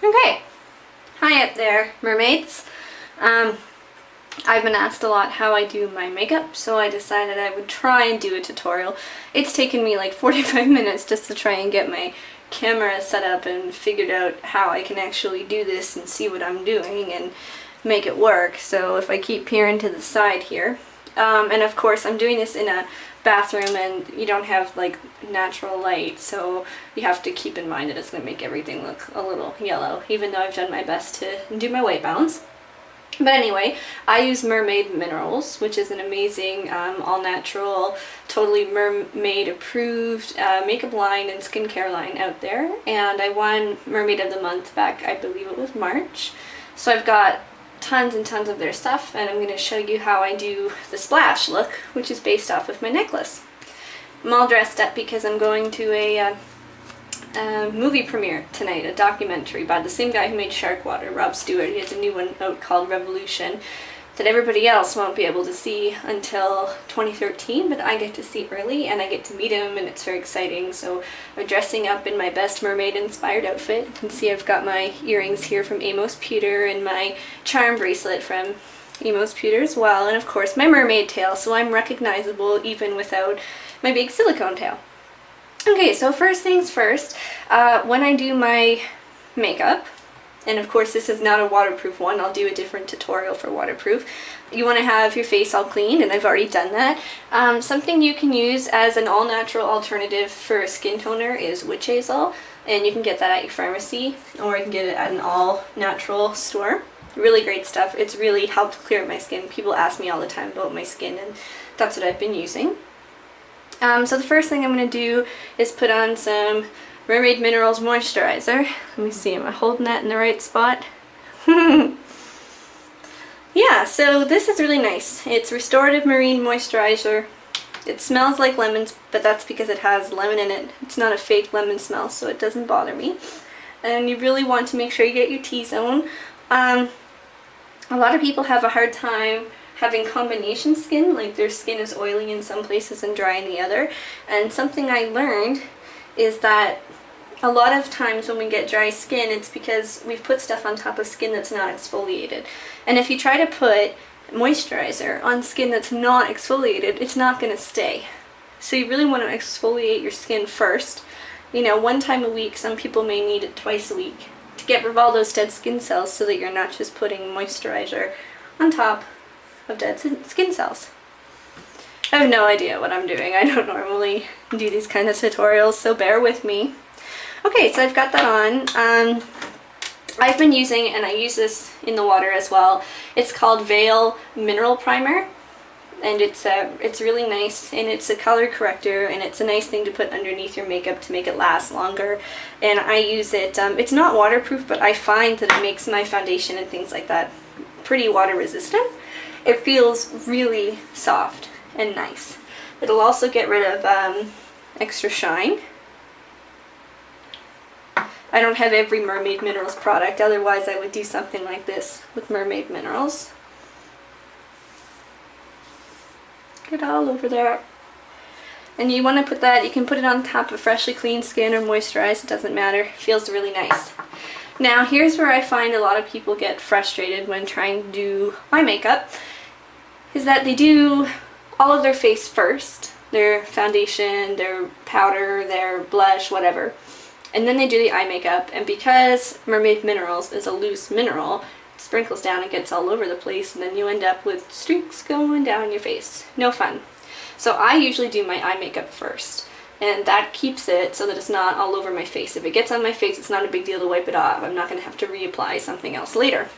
Okay, hi up there, mermaids. I've been asked a lot how I do my makeup, so I decided I would try and do a tutorial. It's taken me like 45 minutes just to try and get my camera set up and figured out how I can actually do this and see what I'm doing and make it work. So if I keep peering to the side here, and of course I'm doing this in a bathroom and you don't have like natural light, so you have to keep in mind that it's going to make everything look a little yellow, even though I've done my best to do my white balance. But anyway, I use Mermaid Minerals, which is an amazing, all-natural, totally mermaid approved makeup line and skincare line out there, and I won Mermaid of the Month back, I believe it was March. So I've got tons and tons of their stuff, and I'm going to show you how I do the splash look, which is based off of my necklace. I'm all dressed up because I'm going to a movie premiere tonight, a documentary by the same guy who made Shark Water, Rob Stewart. He has a new one out called Revolution that everybody else won't be able to see until 2013, but I get to see early and I get to meet him, and it's very exciting. So I'm dressing up in my best mermaid inspired outfit. You can see I've got my earrings here from Amos Pewter and my charm bracelet from Amos Pewter as well, and of course my mermaid tail, so I'm recognizable even without my big silicone tail. Okay, so first things first, when I do my makeup, and of course this is not a waterproof one, I'll do a different tutorial for waterproof, you want to have your face all clean, and I've already done that. Something you can use as an all-natural alternative for a skin toner is witch hazel, and you can get that at your pharmacy, or you can get it at an all-natural store. Really great stuff. It's really helped clear up my skin. People ask me all the time about my skin, and that's what I've been using. So the first thing I'm going to do is put on some Mermaid Minerals moisturizer. Let me see, am I holding that in the right spot? Yeah, so this is really nice. It's restorative marine moisturizer. It smells like lemons, but that's because it has lemon in it. It's not a fake lemon smell, so it doesn't bother me. And you really want to make sure you get your T-zone. A lot of people have a hard time having combination skin, like their skin is oily in some places and dry in the other. And something I learned is that a lot of times when we get dry skin, it's because we've put stuff on top of skin that's not exfoliated. And if you try to put moisturizer on skin that's not exfoliated, it's not going to stay. So you really want to exfoliate your skin first. You know, 1 time a week. Some people may need it twice a week to get rid of all those dead skin cells, so that you're not just putting moisturizer on top of dead skin cells. I have no idea what I'm doing. I don't normally do these kind of tutorials, so bear with me. Okay, so I've got that on. I've been using, and I use this in the water as well, it's called Veil Mineral Primer, and it's really nice, and it's a color corrector, and it's a nice thing to put underneath your makeup to make it last longer. And I use it, it's not waterproof, but I find that it makes my foundation and things like that pretty water resistant. It feels really soft and nice. It'll also get rid of extra shine. I don't have every Mermaid Minerals product, otherwise I would do something like this with Mermaid Minerals. Get all over there. And you want to put that, you can put it on top of freshly clean skin or moisturized, it doesn't matter. It feels really nice. Now here's where I find a lot of people get frustrated when trying to do my makeup, is that they do all of their face first, their foundation, their powder, their blush, whatever, and then they do the eye makeup, and because Mermaid Minerals is a loose mineral, it sprinkles down and gets all over the place, and then you end up with streaks going down your face. No fun. So I usually do my eye makeup first, and that keeps it so that it's not all over my face. If it gets on my face, it's not a big deal to wipe it off. I'm not going to have to reapply something else later.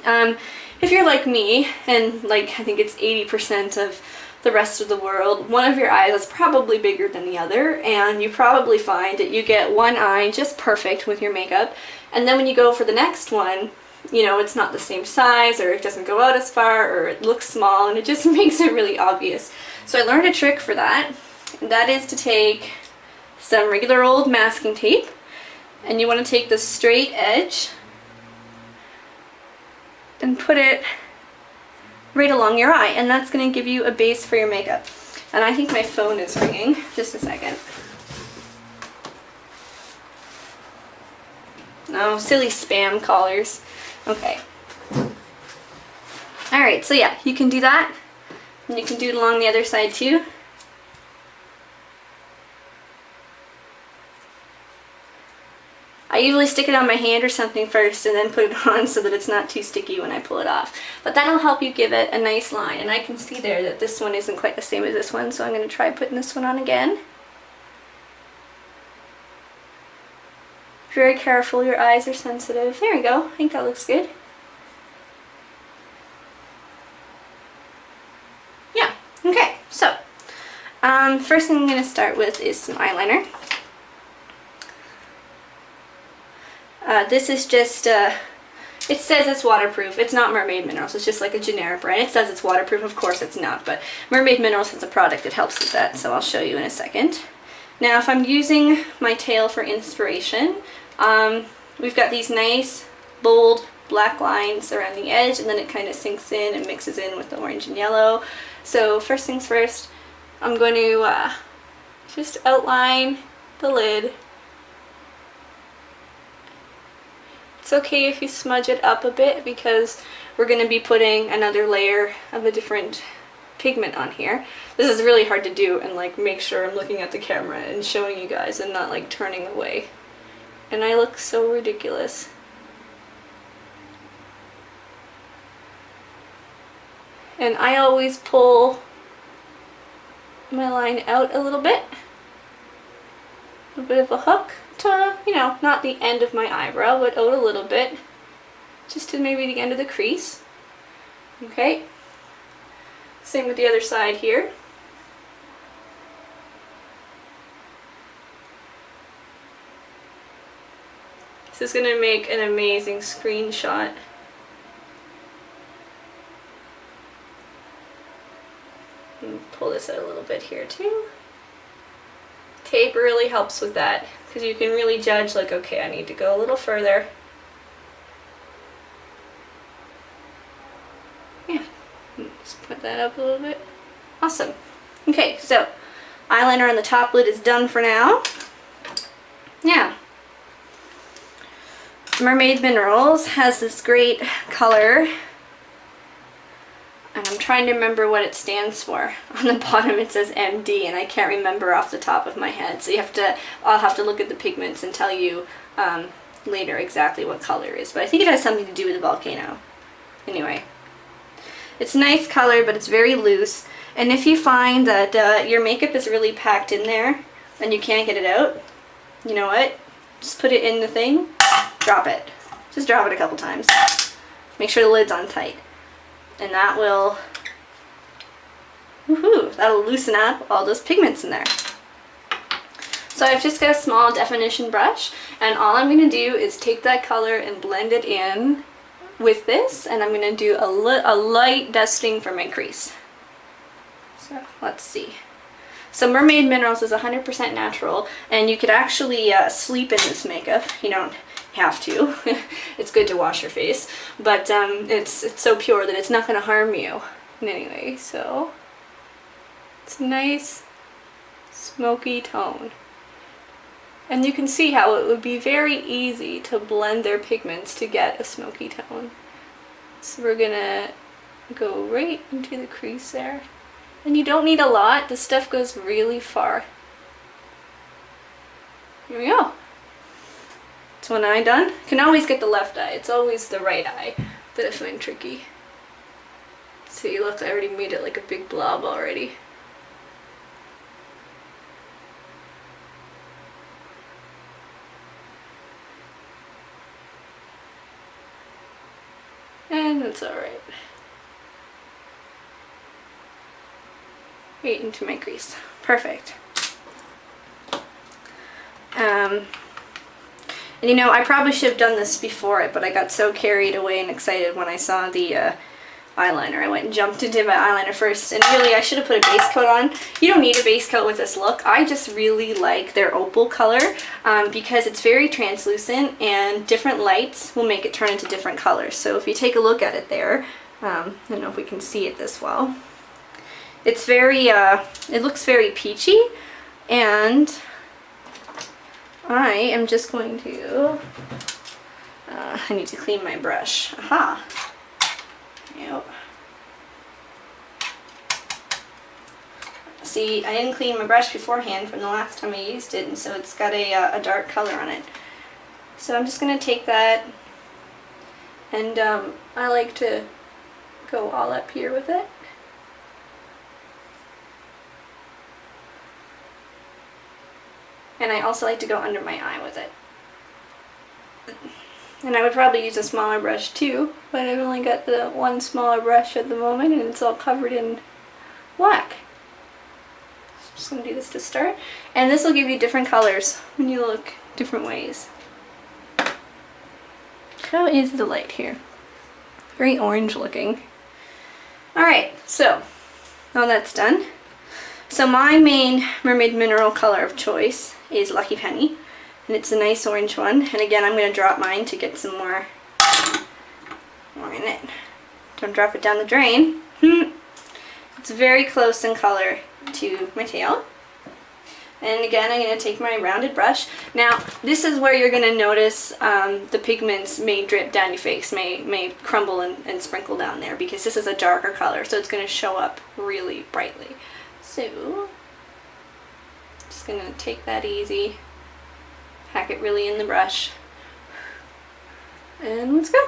If you're like me, and like I think it's 80% of the rest of the world, one of your eyes is probably bigger than the other, and you probably find that you get one eye just perfect with your makeup, and then when you go for the next one, you know, it's not the same size, or it doesn't go out as far, or it looks small, and it just makes it really obvious. So I learned a trick for that, and that is to take some regular old masking tape, and you want to take the straight edge and put it right along your eye, and that's going to give you a base for your makeup. And I think my phone is ringing. Just a second. No, silly spam callers. Okay. Alright, so yeah, you can do that. And you can do it along the other side too. I usually stick it on my hand or something first and then put it on so that it's not too sticky when I pull it off. But that'll help you give it a nice line. And I can see there that this one isn't quite the same as this one, so I'm going to try putting this one on again. Very careful, your eyes are sensitive. There we go, I think that looks good. Yeah, okay, so first thing I'm going to start with is some eyeliner. This is just, it says it's waterproof. It's not Mermaid Minerals, it's just like a generic brand. It says it's waterproof, of course it's not, but Mermaid Minerals has a product that helps with that, so I'll show you in a second. Now if I'm using my tail for inspiration, we've got these nice, bold, black lines around the edge, and then it kind of sinks in and mixes in with the orange and yellow. So first things first, I'm going to just outline the lid. It's okay if you smudge it up a bit because we're going to be putting another layer of a different pigment on here. This is really hard to do and like make sure I'm looking at the camera and showing you guys and not like turning away. And I look so ridiculous. And I always pull my line out a little bit of a hook to, you know, not the end of my eyebrow, but out a little bit, just to maybe the end of the crease. Okay, same with the other side here. This is going to make an amazing screenshot. Pull this out a little bit here too. Tape really helps with that because you can really judge like, okay, I need to go a little further. Yeah, just put that up a little bit. Awesome. Okay, so eyeliner on the top lid is done for now. Yeah. Mermaid Minerals has this great color. And I'm trying to remember what it stands for. On the bottom it says MD, and I can't remember off the top of my head. So I'll have to look at the pigments and tell you later exactly what color it is. But I think it has something to do with the volcano. Anyway, it's a nice color, but it's very loose. And if you find that your makeup is really packed in there and you can't get it out, you know what? Just put it in the thing, drop it. Just drop it a couple times. Make sure the lid's on tight. And that will, woohoo, that'll loosen up all those pigments in there. So I've just got a small definition brush, and all I'm going to do is take that color and blend it in with this, and I'm going to do a light dusting for my crease. So let's see. So Mermaid Minerals is 100% natural, and you could actually sleep in this makeup. You don't have to. It's good to wash your face, but it's so pure that it's not going to harm you in any way. So it's a nice smoky tone, and you can see how it would be very easy to blend their pigments to get a smoky tone. So we're gonna go right into the crease there, and you don't need a lot. This stuff goes really far. Here we go. So one eye done. Can always get the left eye. It's always the right eye that I find tricky. See, look, I already made it like a big blob already. And it's alright. Right into my crease. Perfect. And you know, I probably should have done this before it, but I got so carried away and excited when I saw the eyeliner. I went and jumped into my eyeliner first, and really I should have put a base coat on. You don't need a base coat with this look. I just really like their opal color because it's very translucent, and different lights will make it turn into different colors. So if you take a look at it there, I don't know if we can see it this well. It's very, it looks very peachy, and I am just going to I need to clean my brush. Aha. Yep. See, I didn't clean my brush beforehand from the last time I used it, and so it's got a dark color on it. So I'm just going to take that, and I like to go all up here with it. And I also like to go under my eye with it. And I would probably use a smaller brush too, but I've only got the one smaller brush at the moment and it's all covered in black. So I'm just going to do this to start. And this will give you different colors when you look different ways. How is the light here? Very orange looking. Alright, so now that's done. So my main Mermaid mineral color of choice is Lucky Penny. And it's a nice orange one. And again, I'm going to drop mine to get some more in it. Don't drop it down the drain. It's very close in color to my tail. And again, I'm going to take my rounded brush. Now, this is where you're going to notice the pigments may drip down your face, may crumble and sprinkle down there, because this is a darker color, so it's going to show up really brightly. So, just going to take that easy. Pack it really in the brush. And let's go.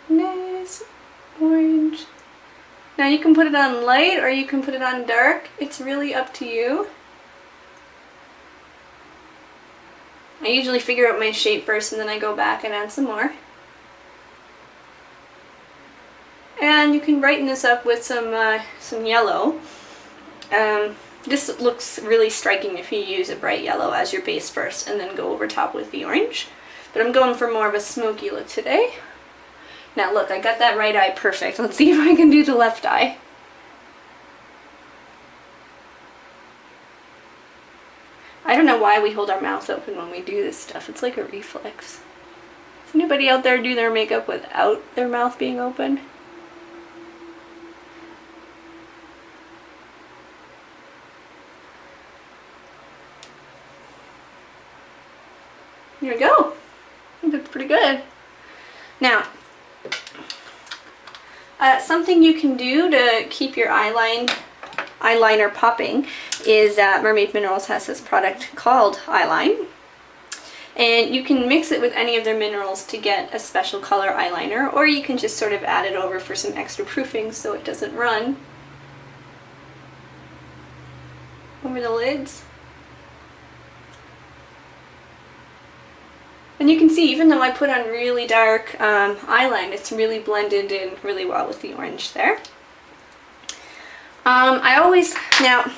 Nice orange. Now you can put it on light or you can put it on dark. It's really up to you. I usually figure out my shape first and then I go back and add some more. And you can brighten this up with some yellow. This looks really striking if you use a bright yellow as your base first and then go over top with the orange. But I'm going for more of a smoky look today. Now look, I got that right eye perfect. Let's see if I can do the left eye. I don't know why we hold our mouth open when we do this stuff. It's like a reflex. Does anybody out there do their makeup without their mouth being open? Here we go. I think that's pretty good. Now, something you can do to keep your eyeliner popping is Mermaid Minerals has this product called Eyeline. And you can mix it with any of their minerals to get a special color eyeliner, or you can just sort of add it over for some extra proofing so it doesn't run over the lids. And you can see, even though I put on really dark eyeline, it's really blended in really well with the orange there. Now,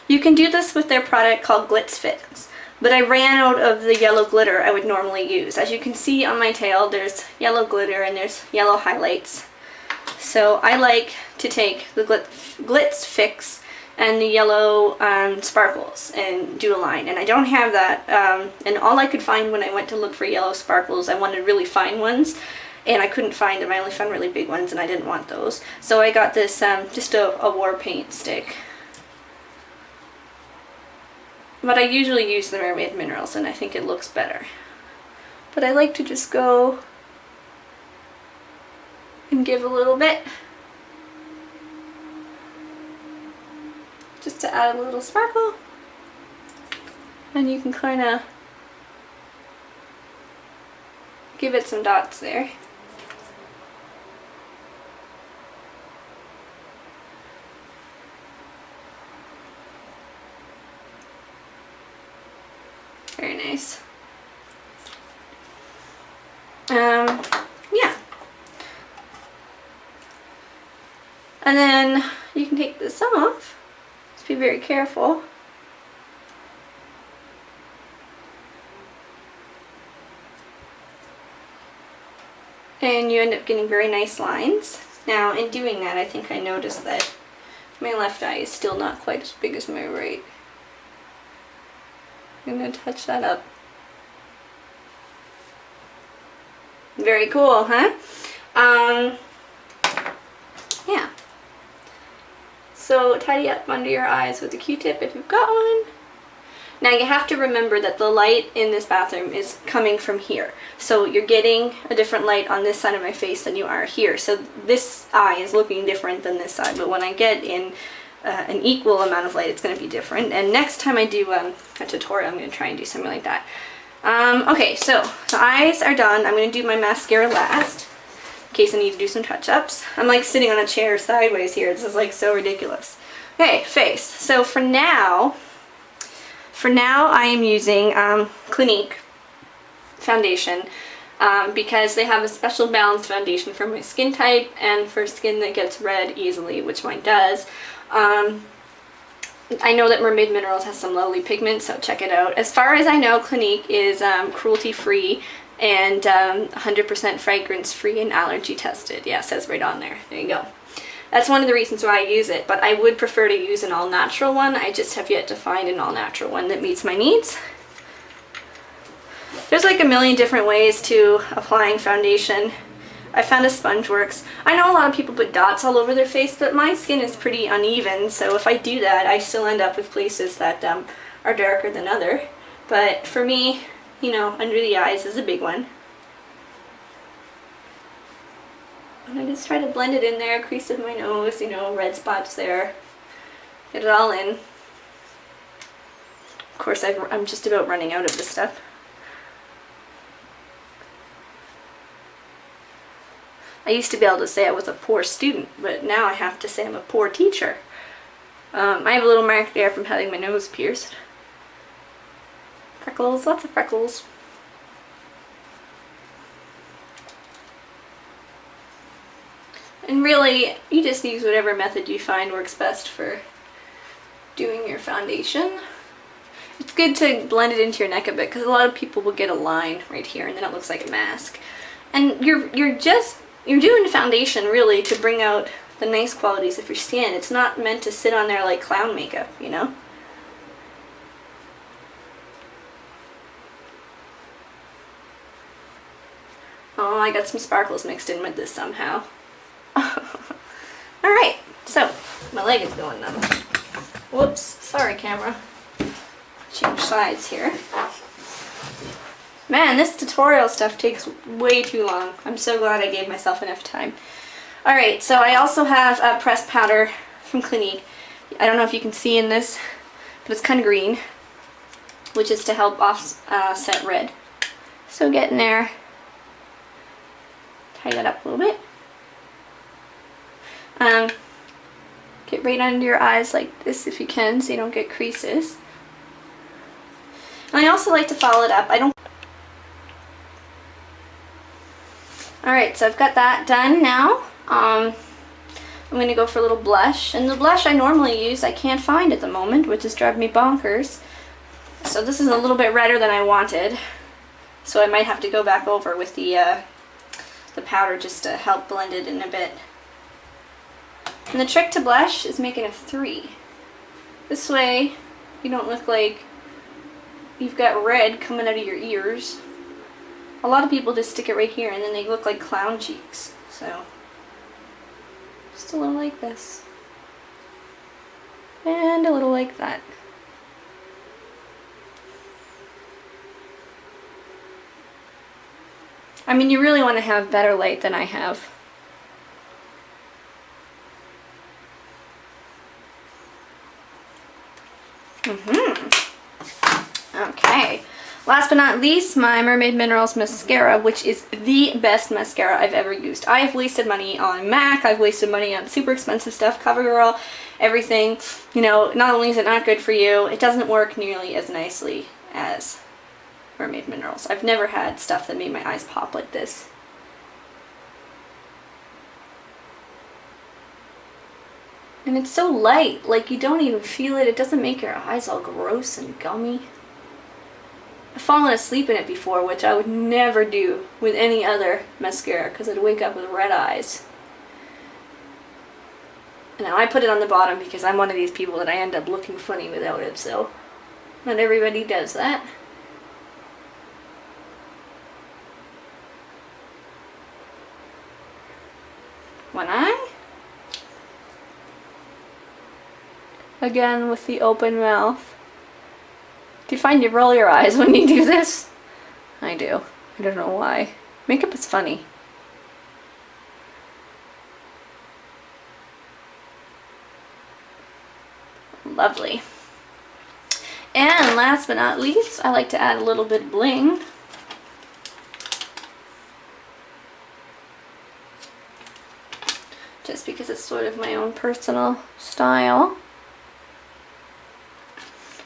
you can do this with their product called Glitz Fix, but I ran out of the yellow glitter I would normally use. As you can see on my tail, there's yellow glitter and there's yellow highlights. So I like to take the Glitz Fix and the yellow sparkles and do a line, and I don't have that, and all I could find when I went to look for yellow sparkles, I wanted really fine ones and I couldn't find them. I only found really big ones and I didn't want those, so I got this just a war paint stick, but I usually use the Mermaid Minerals and I think it looks better, but I like to just go and give a little bit just to add a little sparkle, and you can kind of give it some dots there. Very nice. Yeah. And then you can take this off. Just be very careful. And you end up getting very nice lines. Now, in doing that, I think I noticed that my left eye is still not quite as big as my right. I'm going to touch that up. Very cool, huh? Yeah. So tidy up under your eyes with a Q-tip if you've got one. Now you have to remember that the light in this bathroom is coming from here. So you're getting a different light on this side of my face than you are here. So this eye is looking different than this side, but when I get in an equal amount of light, it's going to be different. And next time I do a tutorial, I'm going to try and do something like that. Okay, so the eyes are done. I'm going to do my mascara last, in case I need to do some touch-ups. I'm like sitting on a chair sideways here. This is like so ridiculous. Okay, face. So for now I am using Clinique foundation because they have a special balanced foundation for my skin type and for skin that gets red easily, which mine does. I know that Mermaid Minerals has some lovely pigments, so check it out. As far as I know, Clinique is cruelty-free and 100% fragrance-free and allergy tested. Yeah, it says right on there. There you go. That's one of the reasons why I use it, but I would prefer to use an all-natural one. I just have yet to find an all-natural one that meets my needs. There's like a million different ways to applying foundation. I found a sponge works. I know a lot of people put dots all over their face, but my skin is pretty uneven, so if I do that, I still end up with places that are darker than other. But for me, you know, under the eyes is a big one. And I just try to blend it in there, crease of my nose, you know, red spots there. Get it all in. Of course, I'm just about running out of this stuff. I used to be able to say I was a poor student, but now I have to say I'm a poor teacher. I have a little mark there from having my nose pierced. Freckles, lots of freckles. And really, you just use whatever method you find works best for doing your foundation. It's good to blend it into your neck a bit because a lot of people will get a line right here and then it looks like a mask. And you're doing foundation really to bring out the nice qualities of your skin. It's not meant to sit on there like clown makeup, you know? Oh, I got some sparkles mixed in with this somehow. Alright, so my leg is going numb. Whoops, sorry camera. Change sides here. Man, this tutorial stuff takes way too long. I'm so glad I gave myself enough time. Alright, so I also have a pressed powder from Clinique. I don't know if you can see in this, but it's kind of green, which is to help offset red. So get in there, tie that up a little bit. Get right under your eyes like this if you can, so you don't get creases. And I also like to follow it up. Alright, so I've got that done now. I'm going to go for a little blush. And the blush I normally use I can't find at the moment, which is driving me bonkers. So this is a little bit redder than I wanted. So I might have to go back over with the powder just to help blend it in a bit. And the trick to blush is making a 3. This way you don't look like you've got red coming out of your ears. A lot of people just stick it right here and then they look like clown cheeks. So, just a little like this. And a little like that. I mean, you really want to have better light than I have. Okay. Last but not least, my Mermaid Minerals mascara, which is the best mascara I've ever used. I've wasted money on MAC, I've wasted money on super expensive stuff, CoverGirl, everything. You know, not only is it not good for you, it doesn't work nearly as nicely as Mermaid Minerals. I've never had stuff that made my eyes pop like this. And it's so light, like you don't even feel it. It doesn't make your eyes all gross and gummy. I've fallen asleep in it before, which I would never do with any other mascara because I'd wake up with red eyes. And now I put it on the bottom because I'm one of these people that I end up looking funny without it, so not everybody does that. One eye. Again with the open mouth. Do you find you roll your eyes when you do this? I do. I don't know why. Makeup is funny. Lovely. And last but not least, I like to add a little bit of bling. Just because it's sort of my own personal style.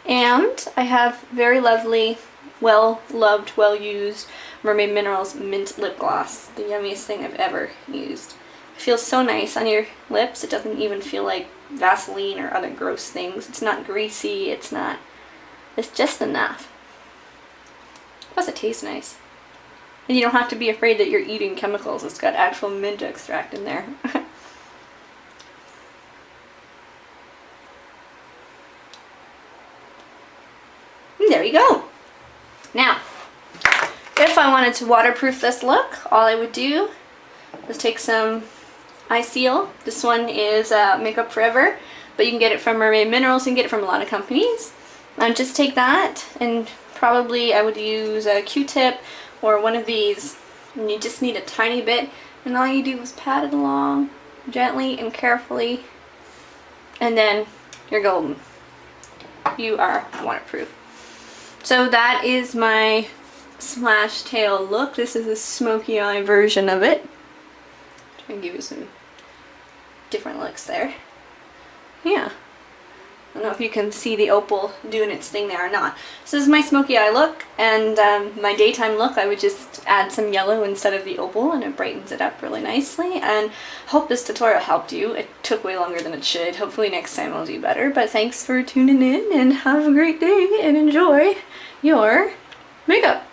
And I have very lovely, well-loved, well-used Mermaid Minerals Mint Lip Gloss. The yummiest thing I've ever used. It feels so nice on your lips. It doesn't even feel like Vaseline or other gross things. It's not greasy. It's just enough. Plus it tastes nice. And you don't have to be afraid that you're eating chemicals. It's got actual mint extract in there. There you go. Now, if I wanted to waterproof this look, all I would do is take some eye seal. This one is Makeup Forever, but you can get it from Mermaid Minerals. You can get it from a lot of companies. And just take that, and probably I would use a Q-tip or one of these. And you just need a tiny bit, and all you do is pat it along gently and carefully, and then you're golden. You are waterproof. So that is my slash tail look. This is a smoky eye version of it. Try and give you some different looks there. Yeah. I don't know if you can see the opal doing its thing there or not. So this is my smoky eye look, and my daytime look, I would just add some yellow instead of the opal, and it brightens it up really nicely. And hope this tutorial helped you. It took way longer than it should. Hopefully next time I'll do better. But thanks for tuning in, and have a great day, and enjoy your makeup.